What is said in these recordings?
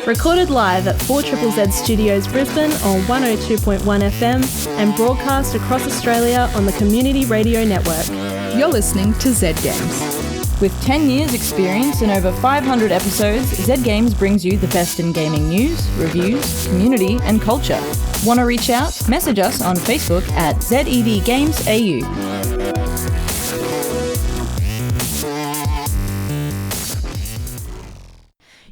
Recorded live at 4ZZZ Studios Brisbane on 102.1 FM and broadcast across Australia on the Community Radio Network. You're listening to Z Games. With 10 years experience and over 500 episodes, Z Games brings you the best in gaming news, reviews, community and culture. Want to reach out? Message us on Facebook at ZEVGamesAU.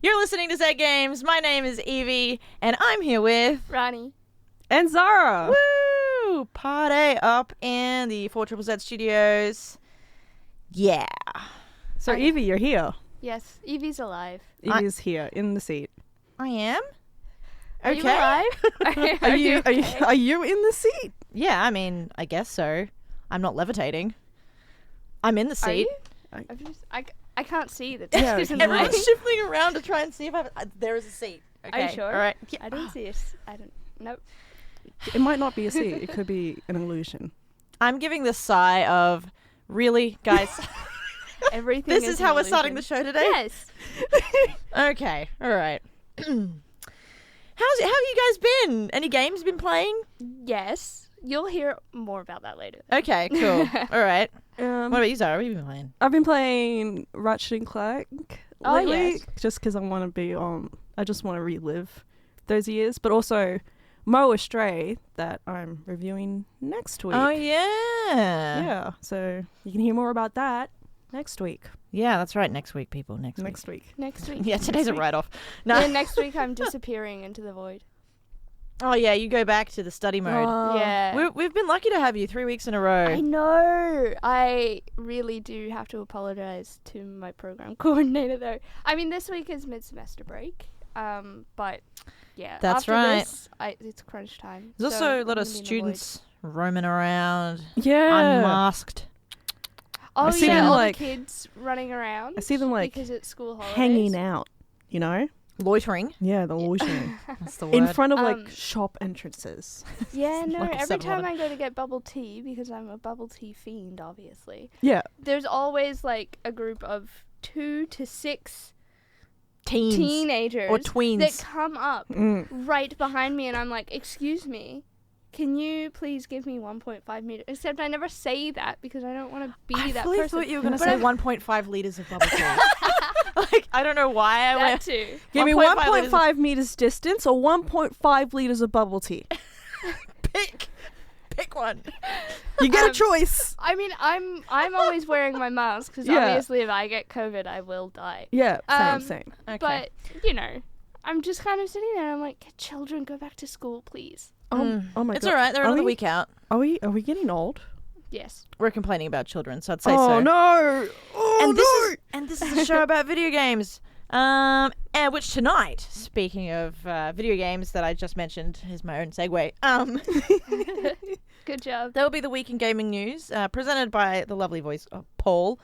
You're listening to Z Games. My name is Evie, and I'm here with Rani and Zara. Woo! Party up in the 4ZZZ Studios. Yeah. So Evie, you're here. Yes, Evie's alive. Evie's here in the seat. I am. Are Okay. you alive? Are you in the seat? Yeah, I mean, I guess so. I'm not levitating. I'm in the Are seat. you? I can't see the desk. Yeah, Isn't right. Everyone's shifting around to try and see if there is a seat. Okay. Are you sure? All right. Yeah. I don't see it. I don't. Nope. It might not be a seat. It could be an illusion. I'm giving the sigh of, really, guys? Everything. This is how we're starting the show today? Yes. Okay. All right. How have you guys been? Any games been playing? Yes. You'll hear more about that later. Okay, cool. All right. What about you, Zara? What have you been playing? I've been playing Ratchet and Clank Oh, lately, yes. just because I want to be on. I just want to relive those years, but also Mo Astray that I'm reviewing next week. Oh, yeah. Yeah. So you can hear more about that next week. Yeah, that's right. Next week, people. Next week. Next week. Yeah, today's a week. write-off. No. Yeah, next week I'm disappearing into the void. Oh, yeah, you go back to the study mode. Yeah. We've been lucky to have you 3 weeks in a row. I know. I really do have to apologize to my program coordinator, though. I mean, this week is mid-semester break, but yeah. That's after right. This, it's crunch time. There's so also a I'm lot of gonna be in the students roaming around, Yeah. unmasked. void. Oh, I see yeah, them, all like- the kids running around. I see them, like, because it's school holidays. Hanging out, you know? Loitering. Yeah, the loitering. That's the word. In front of, like, Um, shop entrances. Yeah, no, Like a every time 7-Eleven. I go to get bubble tea, because I'm a bubble tea fiend, obviously, Yeah. there's always, like, a group of 2 to 6 Teens. teenagers Or tweens. that come up Mm. right behind me, and I'm like, excuse me, can you please give me 1.5 meters? Except I never say that because I don't want to be I that fully person. thought you were going to But say I'm- 1.5 litres of bubble tea. Like, I don't know why I that went. too. Give me 1.5 1.5 meters distance or 1.5 liters of bubble tea. Pick one. You get a choice. I mean, I'm always wearing my mask because Yeah. obviously if I get COVID, I will die. Yeah, Um, same. Okay. But you know, I'm just kind of sitting there. And I'm like, children, go back to school, please. Oh my It's god. all right. They're Are another we- week out. Are we getting old? Yes. We're complaining about children, so I'd say Oh so. no. Oh And no. this is a show about video games. And which tonight, speaking of video games that I just mentioned, is my own segue. Good job. There will be the week in gaming news, presented by the lovely voice of Paul.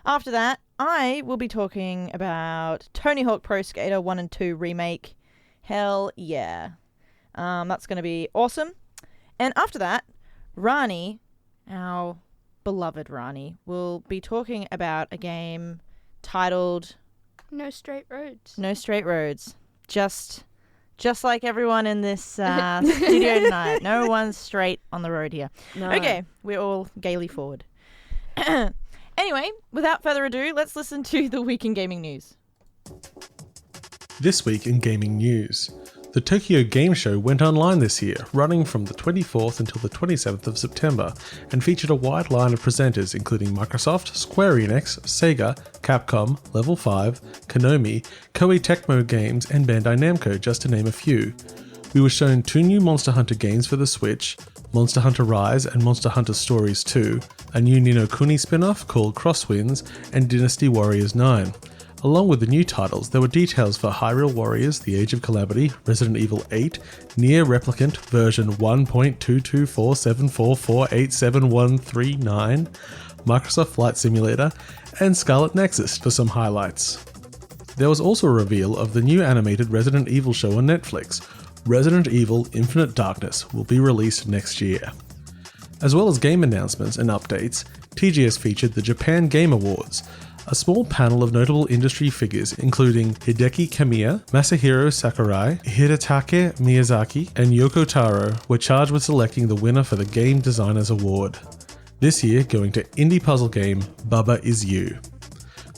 After that, I will be talking about Tony Hawk Pro Skater 1 and 2 remake. Hell yeah. That's going to be awesome. And after that, Rani, our beloved Rani, will be talking about a game titled No straight roads. No Straight Roads. Just like everyone in this studio tonight. No one's straight on the road here. No. Okay, we're all gaily forward. Anyway, without further ado, let's listen to the week in gaming news. This week in gaming news. The Tokyo Game Show went online this year, running from the 24th until the 27th of September, and featured a wide line of presenters including Microsoft, Square Enix, Sega, Capcom, Level 5, Konami, Koei Tecmo Games, and Bandai Namco, just to name a few. We were shown 2 new Monster Hunter games for the Switch, Monster Hunter Rise and Monster Hunter Stories 2, a new Ni no Kuni spin-off called Crosswinds, and Dynasty Warriors 9. Along with the new titles, there were details for Hyrule Warriors, The Age of Calamity, Resident Evil 8, Nier Replicant version 1.22474487139, Microsoft Flight Simulator, and Scarlet Nexus for some highlights. There was also a reveal of the new animated Resident Evil show on Netflix. Resident Evil Infinite Darkness will be released next year. As well as game announcements and updates, TGS featured the Japan Game Awards, a small panel of notable industry figures including Hideki Kamiya, Masahiro Sakurai, Hidetake Miyazaki, and Yoko Taro were charged with selecting the winner for the Game Designers Award. This year going to indie puzzle game Bubba Is You.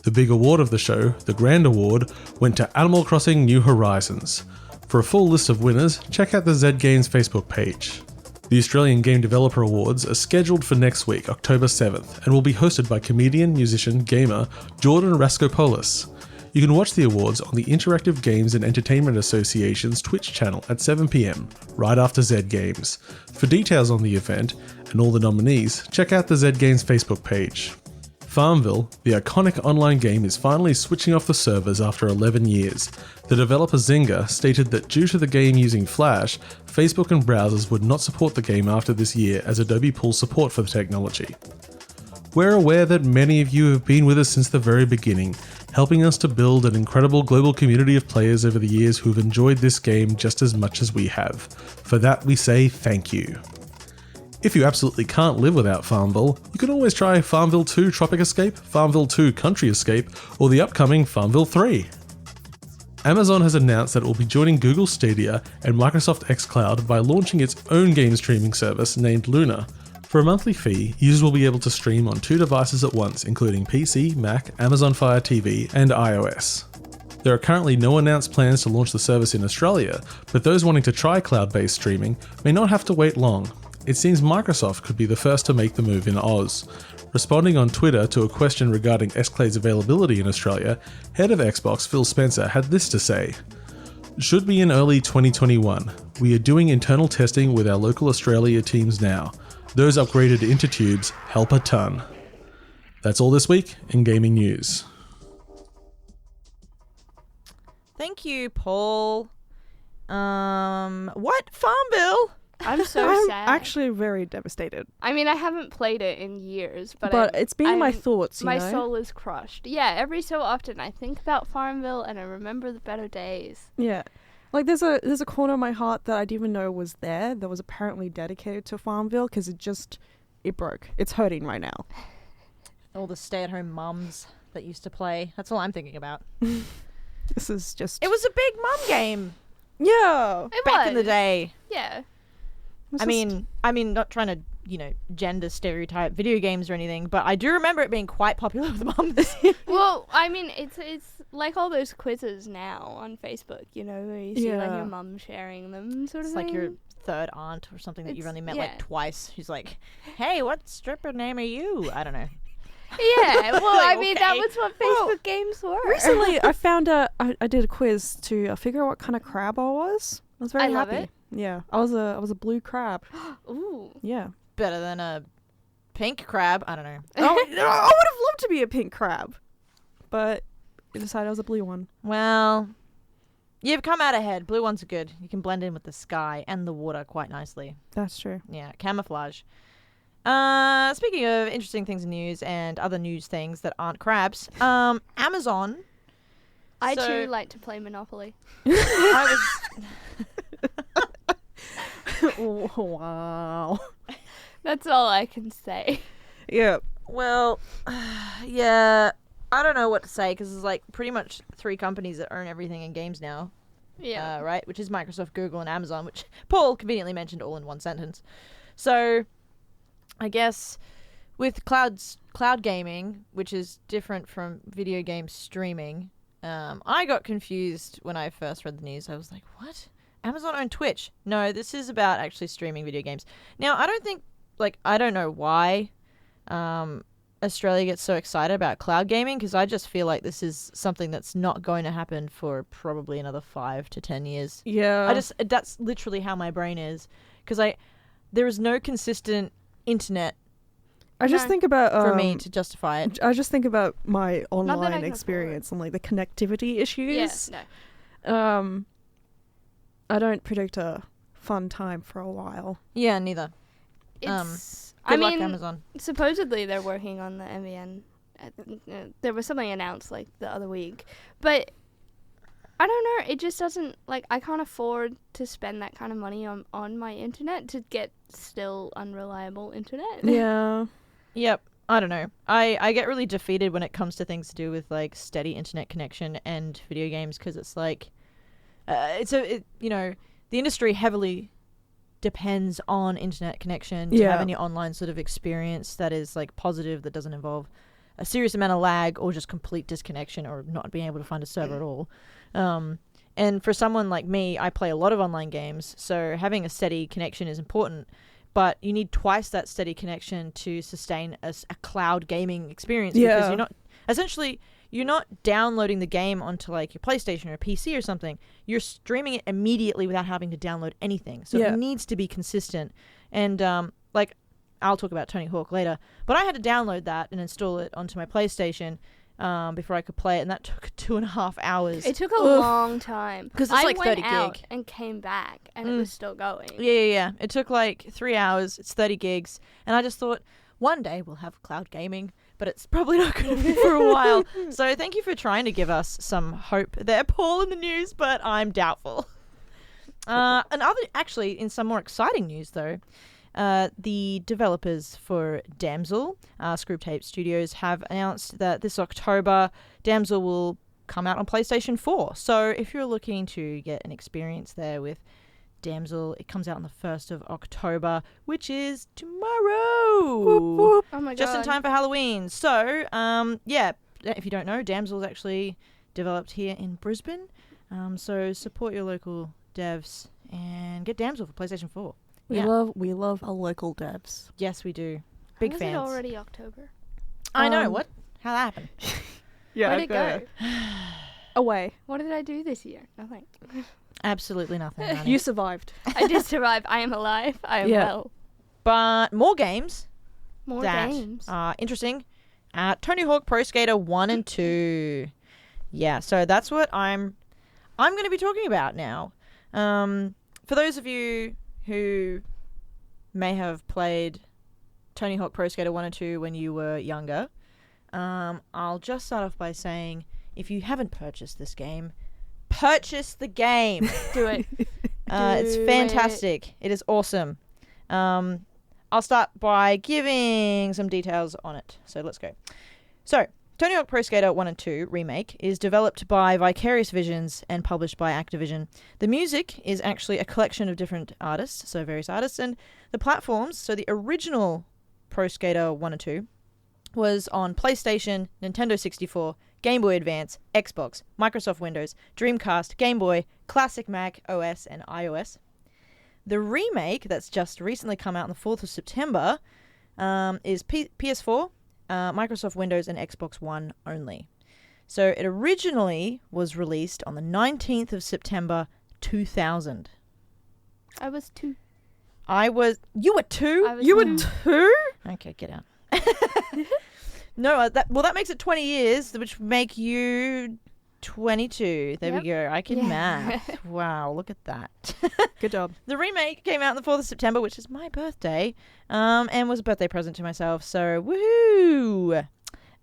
The big award of the show, the Grand Award, went to Animal Crossing New Horizons. For a full list of winners, check out the Z Games Facebook page. The Australian Game Developer Awards are scheduled for next week, October 7th, and will be hosted by comedian, musician, gamer Jordan Raskopoulos. You can watch the awards on the Interactive Games and Entertainment Association's Twitch channel at 7 PM, right after Z Games. For details on the event and all the nominees, check out the Z Games Facebook page. Farmville, the iconic online game, is finally switching off the servers after 11 years. The developer Zynga stated that due to the game using Flash, Facebook and browsers would not support the game after this year as Adobe pulls support for the technology. We're aware that many of you have been with us since the very beginning, helping us to build an incredible global community of players over the years who've enjoyed this game just as much as we have. For that we say thank you. If you absolutely can't live without Farmville, you can always try Farmville 2 Tropic Escape, Farmville 2 Country Escape, or the upcoming Farmville 3. Amazon has announced that it will be joining Google Stadia and Microsoft xCloud by launching its own game streaming service named Luna. For a monthly fee, users will be able to stream on 2 devices at once, including PC, Mac, Amazon Fire TV, and iOS. There are currently no announced plans to launch the service in Australia, but those wanting to try cloud-based streaming may not have to wait long. It seems Microsoft could be the first to make the move in Oz. Responding on Twitter to a question regarding xCloud's availability in Australia, head of Xbox Phil Spencer had this to say: "Should be in early 2021. We are doing internal testing with our local Australia teams now. Those upgraded intertubes help a ton." That's all this week in gaming news. Thank you, Paul. What? Farmville? I'm so I'm sad. actually very devastated. I mean, I haven't played it in years, but It's been in my thoughts, my soul is crushed. Yeah, every so often I think about Farmville and I remember the better days. Yeah. Like, there's a corner of my heart that I didn't even know was there that was apparently dedicated to Farmville because it broke. It's hurting right now. All the stay-at-home mums that used to play. That's all I'm thinking about. This is just... It was a big mum game Yeah. It back was. in the day. Yeah. I mean, not trying to, gender stereotype video games or anything, but I do remember it being quite popular with mums. Well, I mean, it's like all those quizzes now on Facebook, where you see like Yeah. your mum sharing them, sort of It's thing. like your third aunt or something that you've It's- only met yeah. like twice. Who's like, "Hey, what stripper name are you?" I don't know. Yeah, well, I Like, mean, that okay. was what Facebook games were. Recently, I found out I did a quiz to figure out what kind of crab I was. I was very I love happy. it. Yeah, I was a blue crab. Ooh. Yeah. Better than a pink crab. I don't know. I would have loved to be a pink crab, but I decided I was a blue one. Well, you've come out ahead. Blue ones are good. You can blend in with the sky and the water quite nicely. That's true. Yeah, camouflage. Speaking of interesting things in news and other news things that aren't crabs, Amazon. I So- too like to play Monopoly. I Wow. That's all I can say. Yeah. Well, yeah, I don't know what to say because there's like pretty much 3 companies that own everything in games now, Yeah. right? Which is Microsoft, Google, and Amazon, which Paul conveniently mentioned all in one sentence. So, I guess with cloud gaming, which is different from video game streaming, I got confused when I first read the news. I was like, what? Amazon owned Twitch? No, this is about actually streaming video games. Now, I don't know why Australia gets so excited about cloud gaming, because I just feel like this is something that's not going to happen for probably another 5 to 10 years. Yeah. That's literally how my brain is, because there is no consistent internet I just No. think about for me to justify it. I just think about my I online can experience and like the connectivity issues. Yes. No. I don't predict a fun time for a while. Yeah, neither. It's. Good I luck, mean, Amazon. supposedly they're working on the MVN. There was something announced like the other week, but I don't know. It just doesn't I can't afford to spend that kind of money on my internet to get still unreliable internet. Yeah. Yep. I don't know. I get really defeated when it comes to things to do with like steady internet connection and video games because it's like, the industry heavily depends on internet connection to have any online sort of experience that is like positive, that doesn't involve a serious amount of lag or just complete disconnection or not being able to find a server at all. And for someone like me, I play a lot of online games, so having a steady connection is important. But you need twice that steady connection to sustain a cloud gaming experience because you're not downloading the game onto like your PlayStation or a PC or something. You're streaming it immediately without having to download anything. So it needs to be consistent. And I'll talk about Tony Hawk later, but I had to download that and install it onto my PlayStation before I could play it, and that took 2.5 hours. It took a long time because it's like 30 gig. I went out gig and came back, and it was still going. Yeah. It took like 3 hours. It's 30 gigs, and I just thought one day we'll have cloud gaming, but it's probably not going to be for a while. So thank you for trying to give us some hope there, Paul, in the news, but I'm doubtful. Actually, in some more exciting news though. The developers for Damsel, Screwtape Studios, have announced that this October, Damsel will come out on PlayStation 4. So if you're looking to get an experience there with Damsel, it comes out on the 1st of October, which is tomorrow. Whoop, whoop. Oh my god. Just in time for Halloween. So, if you don't know, Damsel is actually developed here in Brisbane. So support your local devs and get Damsel for PlayStation 4. We love our local devs. Yes, we do. Big How is fans. it already October? I know. What? How that happened? Where'd it go? Away. What did I do this year? Nothing. Absolutely nothing. Rani. You survived. I did survive. I am alive. I am well. But more games. More that games. are interesting. Tony Hawk Pro Skater 1 and 2. Yeah, so that's what I'm going to be talking about now. For those of you who may have played Tony Hawk Pro Skater 1 and 2 when you were younger, I'll just start off by saying, if you haven't purchased this game, purchase the game. Do it. It's fantastic. It is awesome. I'll start by giving some details on it. So let's go. So, Tony Hawk Pro Skater 1 and 2 Remake is developed by Vicarious Visions and published by Activision. The music is actually a collection of different artists, so various artists, and the platforms, so the original Pro Skater 1 and 2 was on PlayStation, Nintendo 64, Game Boy Advance, Xbox, Microsoft Windows, Dreamcast, Game Boy, Classic Mac OS, and iOS. The remake that's just recently come out on the 4th of September is PS4, Microsoft Windows, and Xbox One only. So it originally was released on the 19th of September 2000. I was 2. You were 2? I was You were 2. 2? Okay, get out. No, that makes it 20 years, which make you 22. There Yep. we go. I can Yeah. math. Wow, look at that. Good job. The remake came out on the 4th of September, which is my birthday, and was a birthday present to myself, so woohoo!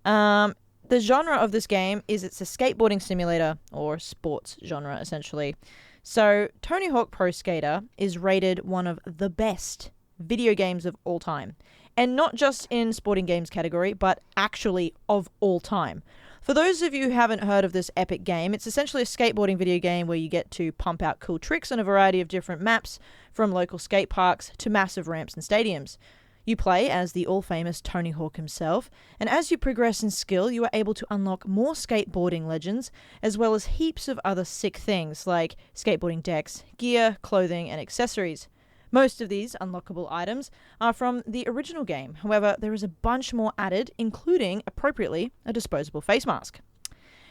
The genre of this game is it's a skateboarding simulator, or sports genre, essentially. So, Tony Hawk Pro Skater is rated one of the best video games of all time. And not just in sporting games category, but actually of all time. For those of you who haven't heard of this epic game, it's essentially a skateboarding video game where you get to pump out cool tricks on a variety of different maps, from local skate parks to massive ramps and stadiums. You play as the all-famous Tony Hawk himself, and as you progress in skill, you are able to unlock more skateboarding legends, as well as heaps of other sick things like skateboarding decks, gear, clothing, and accessories. Most of these unlockable items are from the original game. However, there is a bunch more added, including, appropriately, a disposable face mask.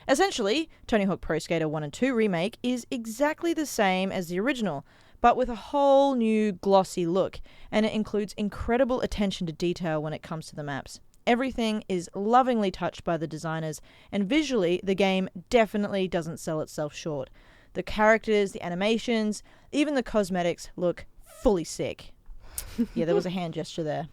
Essentially, Tony Hawk Pro Skater 1 and 2 Remake is exactly the same as the original, but with a whole new glossy look, and it includes incredible attention to detail when it comes to the maps. Everything is lovingly touched by the designers, and visually, the game definitely doesn't sell itself short. The characters, the animations, even the cosmetics look fully sick. Yeah, there was a hand gesture there.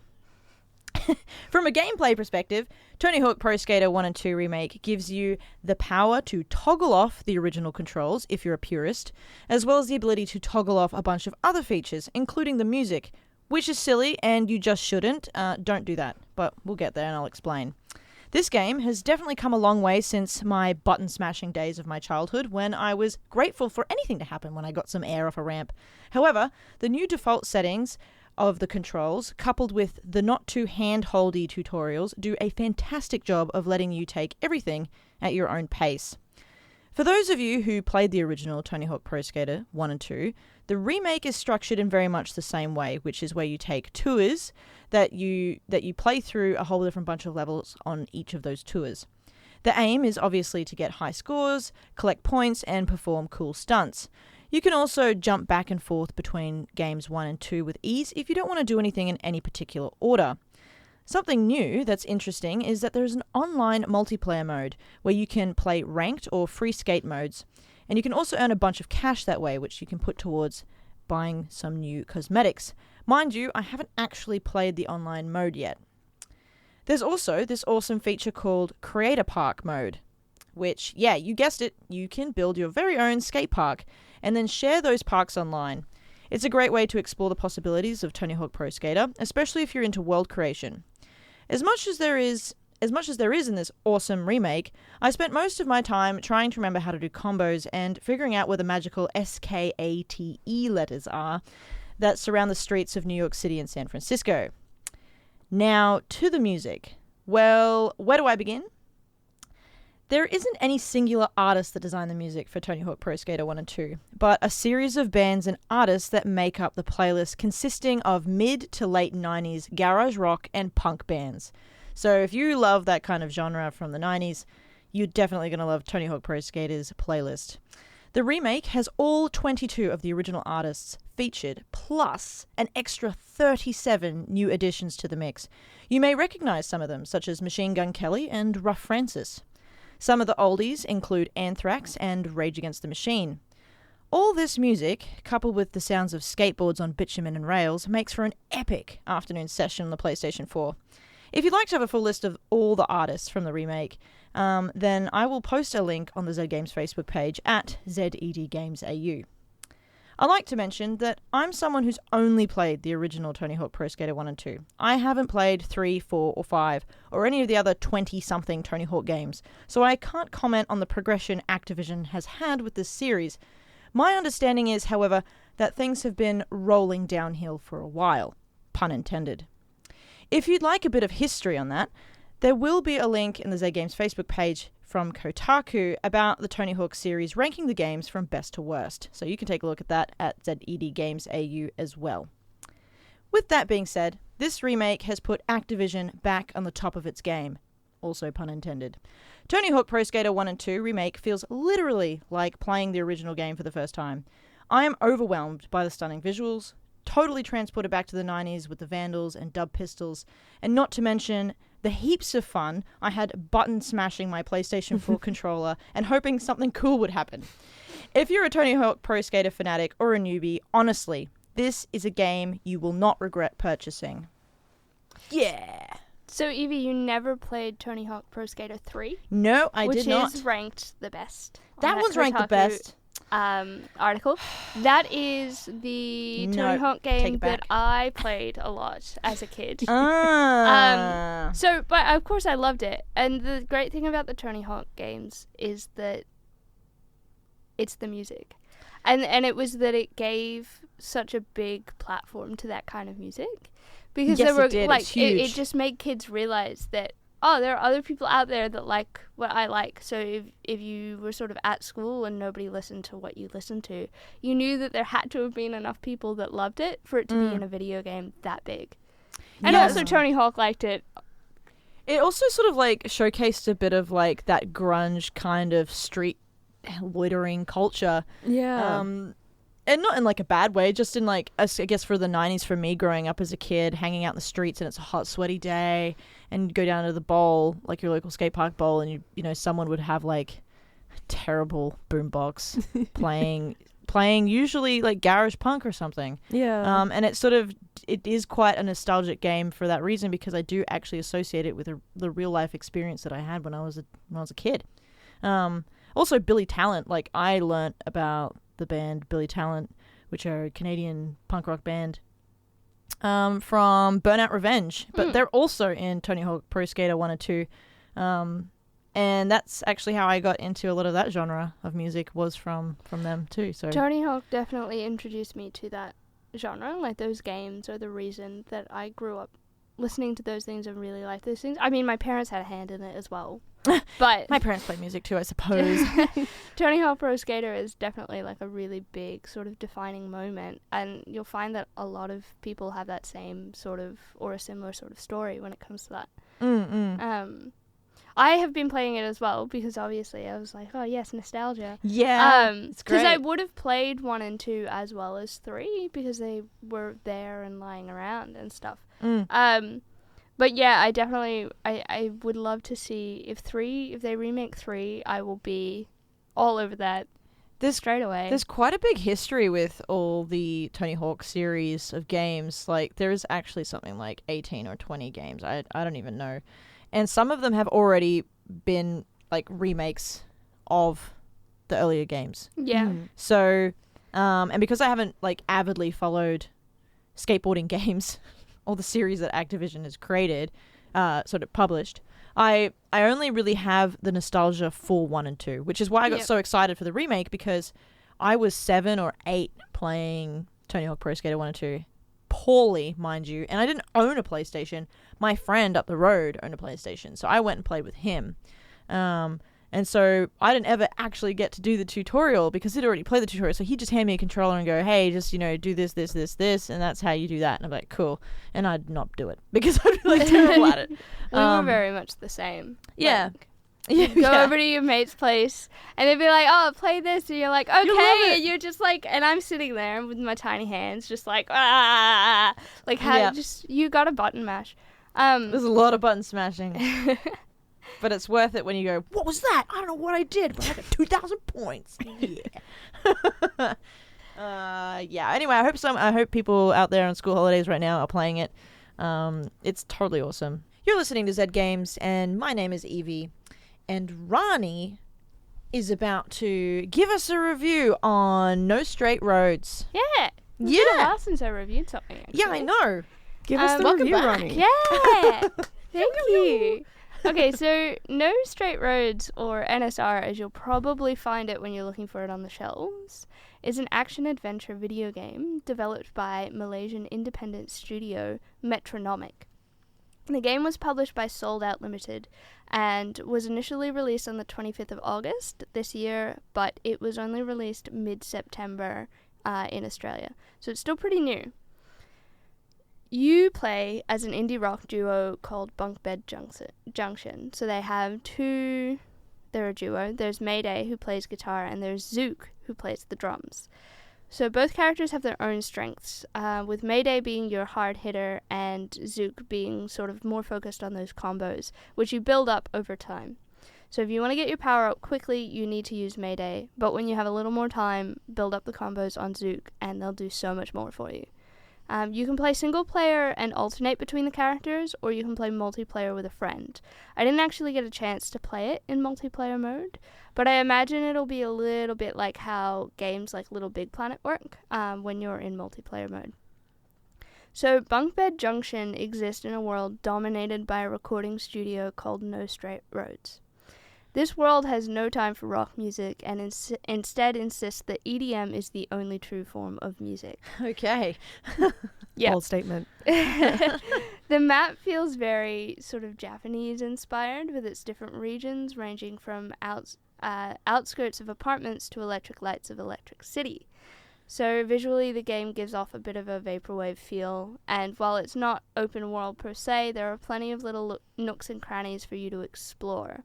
From a gameplay perspective, Tony Hawk Pro Skater 1 and 2 Remake gives you the power to toggle off the original controls if you're a purist, as well as the ability to toggle off a bunch of other features, including the music, which is silly and you just shouldn't. Don't do that, but we'll get there and I'll explain. This game has definitely come a long way since my button-smashing days of my childhood, when I was grateful for anything to happen when I got some air off a ramp. However, the new default settings of the controls, coupled with the not-too-hand-holdy tutorials, do a fantastic job of letting you take everything at your own pace. For those of you who played the original Tony Hawk Pro Skater 1 and 2, the remake is structured in very much the same way, which is where you take tours that you play through a whole different bunch of levels on each of those tours. The aim is obviously to get high scores, collect points, and perform cool stunts. You can also jump back and forth between games 1 and 2 with ease if you don't want to do anything in any particular order. Something new that's interesting is that there's an online multiplayer mode where you can play ranked or free skate modes, and you can also earn a bunch of cash that way, which you can put towards buying some new cosmetics. Mind you, I haven't actually played the online mode yet. There's also this awesome feature called Creator Park mode, which, yeah, you guessed it, you can build your very own skate park and then share those parks online. It's a great way to explore the possibilities of Tony Hawk Pro Skater, especially if you're into world creation. As much as there is in this awesome remake, I spent most of my time trying to remember how to do combos and figuring out where the magical SKATE letters are that surround the streets of New York City and San Francisco. Now, to the music. Well, where do I begin? There isn't any singular artist that designed the music for Tony Hawk Pro Skater 1 and 2, but a series of bands and artists that make up the playlist, consisting of mid to late 90s garage rock and punk bands. So if you love that kind of genre from the 90s, you're definitely going to love Tony Hawk Pro Skater's playlist. The remake has all 22 of the original artists featured, plus an extra 37 new additions to the mix. You may recognize some of them, such as Machine Gun Kelly and Rough Francis. Some of the oldies include Anthrax and Rage Against the Machine. All this music, coupled with the sounds of skateboards on bitumen and rails, makes for an epic afternoon session on the PlayStation 4. If you'd like to have a full list of all the artists from the remake, then I will post a link on the Zed Games Facebook page at ZedGamesAU. I'd like to mention that I'm someone who's only played the original Tony Hawk Pro Skater 1 and 2. I haven't played 3, 4, or 5, or any of the other 20-something Tony Hawk games, so I can't comment on the progression Activision has had with this series. My understanding is, however, that things have been rolling downhill for a while. Pun intended. If you'd like a bit of history on that, there will be a link in the Zed Games Facebook page from Kotaku about the Tony Hawk series ranking the games from best to worst. So you can take a look at that at ZedGamesAU as well. With that being said, this remake has put Activision back on the top of its game. Also pun intended. Tony Hawk Pro Skater 1 and 2 Remake feels literally like playing the original game for the first time. I am overwhelmed by the stunning visuals, totally transported back to the 90s with the Vandals and dub pistols, and not to mention the heaps of fun I had button smashing my PlayStation 4 controller and hoping something cool would happen. If you're a Tony Hawk Pro Skater fanatic or a newbie, honestly, this is a game you will not regret purchasing. Yeah! So, Evie, you never played Tony Hawk Pro Skater 3? No, I did not. Which is ranked the best. That one's ranked the best. Article. That is the Tony Hawk game that I played a lot as a kid. But of course I loved it. And the great thing about the Tony Hawk games is that it's the music. And it was that it gave such a big platform to that kind of music. Because yes, there were it did. like it just made kids realize that there are other people out there that like what I like. So if you were sort of at school and nobody listened to what you listened to, you knew that there had to have been enough people that loved it for it to be in a video game that big. And also Tony Hawk liked it. It also sort of like showcased a bit of like that grunge kind of street loitering culture. Yeah. And not in like a bad way, just in like, I guess for the 90s for me growing up as a kid, hanging out in the streets and it's a hot, sweaty day and you go down to the bowl, like your local skate park bowl, and you know, someone would have like a terrible boombox playing usually like garage punk or something. Yeah. And it is quite a nostalgic game for that reason, because I do actually associate it with the real life experience that I had when I was a kid. Also Billy Talent, like I learnt about the band Billy Talent, which are a Canadian punk rock band, from Burnout Revenge, but they're also in Tony Hawk Pro Skater 1 and 2. And that's actually how I got into a lot of that genre of music, was from them too. So Tony Hawk definitely introduced me to that genre. Like, those games are the reason that I grew up listening to those things and really liked those things. I mean, my parents had a hand in it as well. But my parents play music too, I suppose. Tony Hawk Pro Skater is definitely like a really big sort of defining moment, and you'll find that a lot of people have that same sort of, or a similar sort of story when it comes to that. I have been playing it as well because obviously I was like, oh yes, nostalgia. Yeah, it's great. Because I would have played 1 and 2 as well as 3 because they were there and lying around and stuff. But yeah, I definitely, I would love to see if they remake 3, I will be all over that straight away. There's quite a big history with all the Tony Hawk series of games. Like, there is actually something like 18 or 20 games. I don't even know. And some of them have already been like remakes of the earlier games. Yeah. So, and because I haven't like avidly followed skateboarding games or the series that Activision has created, sort of published, I only really have the nostalgia for 1 and 2, which is why I got so excited for the remake, because I was 7 or 8 playing Tony Hawk Pro Skater 1 and 2. Poorly, mind you, and I didn't own a PlayStation. My friend up the road owned a PlayStation, so I went and played with him. And so I didn't ever actually get to do the tutorial because he'd already played the tutorial. So he'd just hand me a controller and go, hey, just, do this, this, this, this, and that's how you do that. And I'm like, cool. And I'd not do it because I'd be like terrible at it. We were very much the same. Yeah. Like, go over to your mate's place and they'd be like, oh, play this, and you're like, okay, and you're just like, and I'm sitting there with my tiny hands just like, like how you gotta button mash. There's a lot of button smashing. But it's worth it when you go, what was that? I don't know what I did, but I got 2,000 points. Yeah. Anyway, I hope people out there on school holidays right now are playing it. It's totally awesome. You're listening to Zed Games, and my name is Evie. And Rani is about to give us a review on No Straight Roads. Yeah. It's been a while since I reviewed something, actually. Yeah, I know. Give us the review, Rani. Yeah. Thank you. Okay, so No Straight Roads, or NSR as you'll probably find it when you're looking for it on the shelves, is an action-adventure video game developed by Malaysian independent studio Metronomic. The game was published by Sold Out Limited and was initially released on the 25th of August this year, but it was only released mid-September in Australia, so it's still pretty new. You play as an indie rock duo called Bunk Bed Junction. So they have they're a duo. There's Mayday, who plays guitar, and there's Zook, who plays the drums. So both characters have their own strengths, with Mayday being your hard hitter and Zook being sort of more focused on those combos, which you build up over time. So if you want to get your power up quickly, you need to use Mayday, but when you have a little more time, build up the combos on Zook, and they'll do so much more for you. You can play single player and alternate between the characters, or you can play multiplayer with a friend. I didn't actually get a chance to play it in multiplayer mode, but I imagine it'll be a little bit like how games like Little Big Planet work when you're in multiplayer mode. So Bunk Bed Junction exists in a world dominated by a recording studio called No Straight Roads. This world has no time for rock music and instead insists that EDM is the only true form of music. Okay. Yeah. Bold statement. The map feels very sort of Japanese inspired, with its different regions ranging from outskirts of apartments to electric lights of Electric City. So visually the game gives off a bit of a vaporwave feel, and while it's not open world per se, there are plenty of little nooks and crannies for you to explore.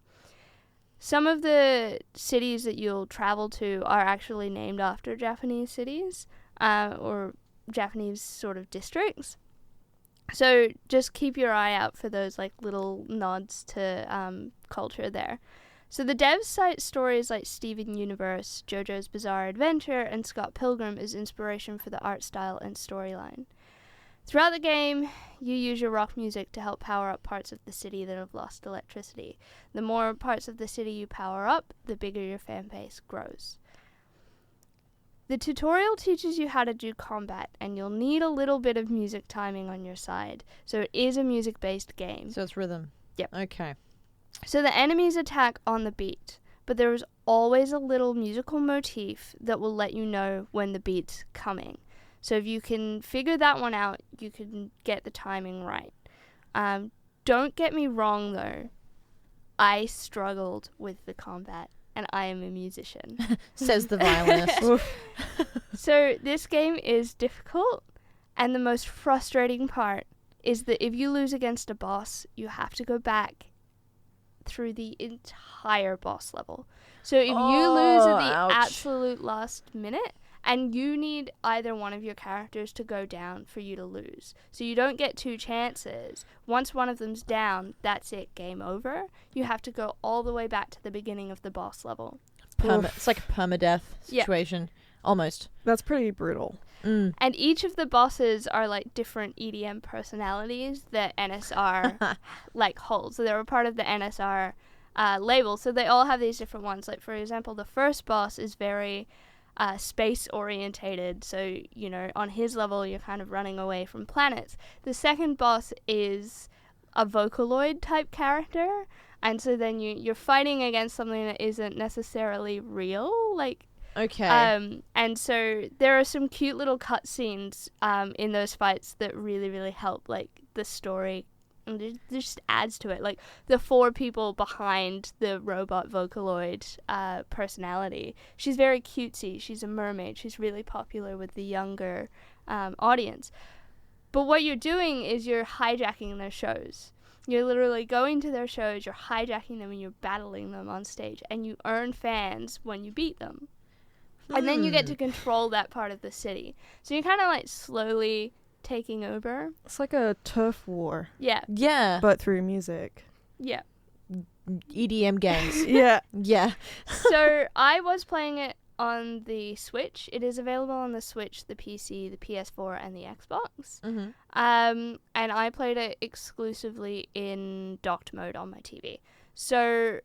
Some of the cities that you'll travel to are actually named after Japanese cities, or Japanese sort of districts. So just keep your eye out for those like little nods to culture there. So the devs cite stories like Steven Universe, JoJo's Bizarre Adventure, and Scott Pilgrim as inspiration for the art style and storyline. Throughout the game, you use your rock music to help power up parts of the city that have lost electricity. The more parts of the city you power up, the bigger your fan base grows. The tutorial teaches you how to do combat, and you'll need a little bit of music timing on your side. So it is a music-based game. So it's rhythm. Yep. Okay. So the enemies attack on the beat, but there is always a little musical motif that will let you know when the beat's coming. So if you can figure that one out, you can get the timing right. Don't get me wrong, though. I struggled with the combat, and I am a musician. Says the violinist. So this game is difficult, and the most frustrating part is that if you lose against a boss, you have to go back through the entire boss level. So if you lose at the ouch. absolute last minute, and you need either one of your characters to go down for you to lose. So you don't get two chances. Once one of them's down, that's it, game over. You have to go all the way back to the beginning of the boss level. It's like a permadeath situation. Almost. That's pretty brutal. Mm. And each of the bosses are like different EDM personalities that NSR like holds. So they're a part of the NSR label. So they all have these different ones. Like, for example, the first boss is very space orientated. So, you know, on his level, you're kind of running away from planets. The second boss is a Vocaloid type character. And so then you're fighting against something that isn't necessarily real. Like, Okay. and so there are some cute little cutscenes in those fights that really, really help, like, the story, and it just adds to it. Like, the four people behind the robot Vocaloid personality, she's very cutesy. She's a mermaid. She's really popular with the younger audience. But what you're doing is you're hijacking their shows. You're literally going to their shows, you're hijacking them, and you're battling them on stage, and you earn fans when you beat them. And then you get to control that part of the city. So you're kind of like slowly taking over. It's like a turf war, Yeah. Yeah. but through music. Yeah. EDM games. Yeah. Yeah. So I was playing it on the Switch. It is available on the Switch, the PC, the PS4, and the Xbox. Mm-hmm. And I played it exclusively in docked mode on my TV. So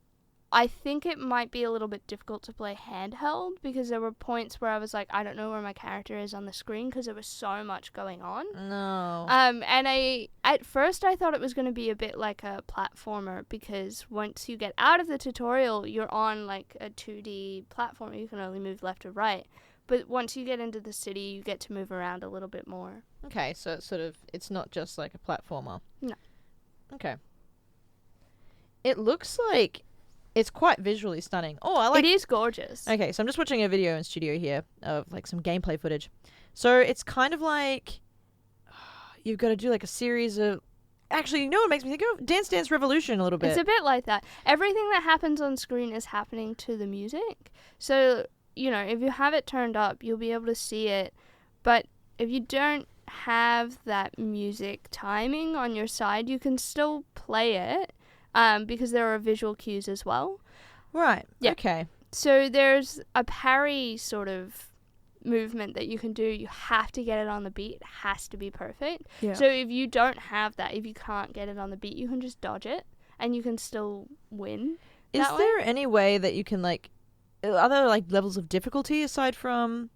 I think it might be a little bit difficult to play handheld because there were points where I was like, I don't know where my character is on the screen because there was so much going on. No. And at first I thought it was going to be a bit like a platformer because once you get out of the tutorial, you're on like a 2D platformer. You can only move left or right. But once you get into the city, you get to move around a little bit more. Okay, so it's not just like a platformer. No. Okay. It looks like it's quite visually stunning. Oh, I like It is gorgeous. Okay, so I'm just watching a video in studio here of like some gameplay footage. So it's kind of like you've got to do like a series of. Actually, you know what makes me think of Dance Dance Revolution a little bit. It's a bit like that. Everything that happens on screen is happening to the music. So, you know, if you have it turned up, you'll be able to see it. But if you don't have that music timing on your side, you can still play it because there are visual cues as well. Right. Yeah. Okay. So there's a parry sort of movement that you can do. You have to get it on the beat. It has to be perfect. Yeah. So if you don't have that, if you can't get it on the beat, you can just dodge it and you can still win. Is that way. there any way that you can like? Are there like levels of difficulty aside from?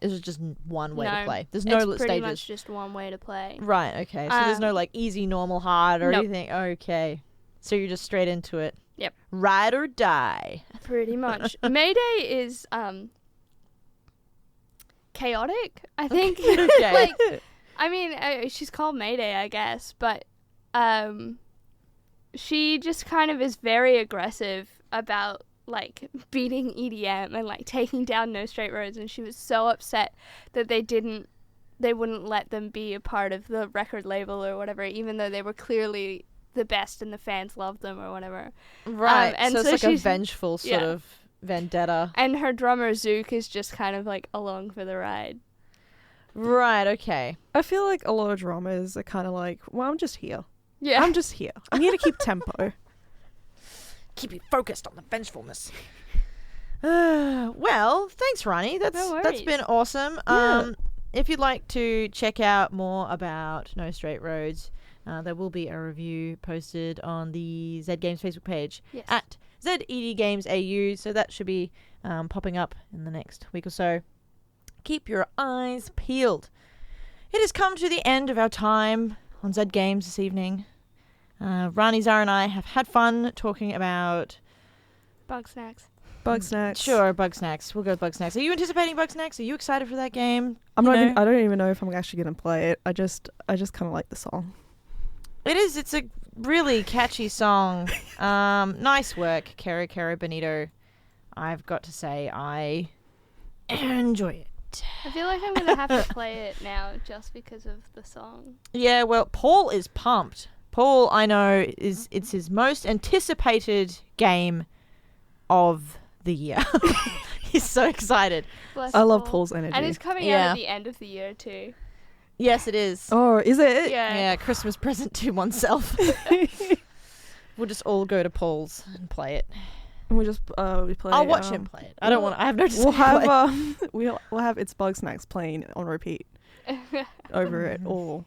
Is it just one way to No, play? There's no It's pretty stages. much just one way to play. Right. Okay. So there's no like easy, normal, hard, or Nope. anything. Okay. So you're just straight into it. Yep. Ride or die. Pretty much. Mayday is chaotic, I think. Okay. Like, I mean, she's called Mayday, I guess, but she just kind of is very aggressive about like beating EDM and like taking down No Straight Roads, and she was so upset that they wouldn't let them be a part of the record label or whatever, even though they were clearly the best and the fans loved them or whatever. Right. and so so it's like a she's- vengeful sort yeah. of vendetta. And her drummer Zook is just kind of like along for the ride. Right. Okay. I feel like a lot of drummers are kind of like, well, I'm just here. Yeah. I'm just here. I'm here to keep tempo. Keep you focused on the vengefulness. Well, thanks, Rani. That's worries. been awesome. Yeah. If you'd like to check out more about No Straight Roads, there will be a review posted on the Z Games Facebook page Yes. at ZED Games AU. So that should be popping up in the next week or so. Keep your eyes peeled. It has come to the end of our time on Z Games this evening. Rani, Zara and I have had fun talking about... Bug snacks. Bug snacks. Sure, Bug Snacks. We'll go with Bug Snacks. Are you anticipating Bug Snacks? Are you excited for that game? I know? don't even know if I'm actually going to play it. I just kind of like the song. It is. It's a really catchy song. Nice work, Kero Kero Bonito. I've got to say, I enjoy it. I feel like I'm going to have to play it now just because of the song. Yeah, well, Paul is pumped. Paul, I know, it's his most anticipated game of the year. He's so excited. Bless I love Paul. Paul's energy. And it's coming out at the end of the year too. Yes, it is. Oh, is it? Yeah, Christmas present to oneself. We'll just all go to Paul's and play it. And we just we play. I'll watch him play it. I don't want. I have no desire We'll to play. have we'll have It's Bug Snacks playing on repeat over it all.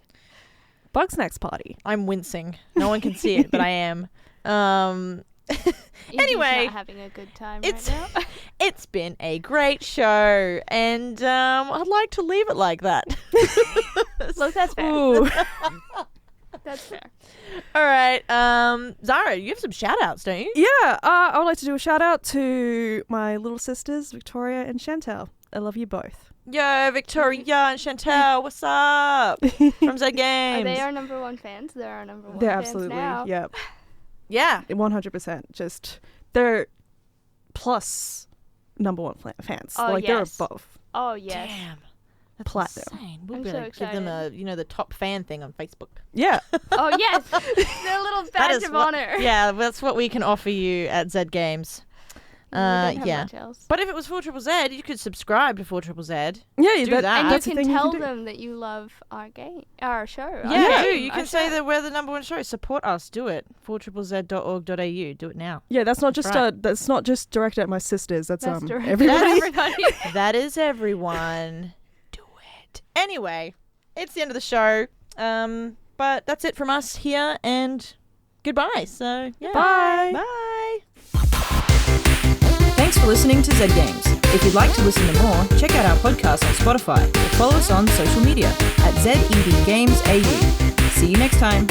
Bug Snacks party. I'm wincing. No one can see it, but I am. Anyway, not having a good time it's right now. it's been a great show, and I'd like to leave it like that. Look, that's fair. Ooh. That's fair. All right, Zara, you have some shout outs, don't you? Yeah, I would like to do a shout out to my little sisters, Victoria and Chantel. I love you both. Yo, Victoria and Chantel, what's up? From Z Games. Are they our number one fans? They're our number one They're fans absolutely, now. yep, Yeah. 100%. Just they're plus number one fans. Oh, like yes. they're above. Oh, yes. Damn. That's Platinum. insane. We're I'm so gonna give them excited. the top fan thing on Facebook. Yeah. Oh, yes. Their little That badge is of what- honor. Yeah, that's what we can offer you at Z Games. We don't have Yeah. much else. But if it was 4ZZZ, you could subscribe to 4ZZZ. Yeah, Do that. And you that's a can thing tell do. them that you love our show. our Yeah, game, you our can say show. that we're the number one show. Support us. Do it. 4ZZZ.org.au. Do it now. Yeah, that's not just Right. that's not just directed at my sisters. That's That's direct- everybody. everybody. That is everyone. Do it. Anyway, it's the end of the show. But that's it from us here, and goodbye. So, yeah. Bye. Bye. Thanks for listening to Z Games. If you'd like to listen to more, check out our podcast on Spotify or follow us on social media at ZED Games AU. See you next time.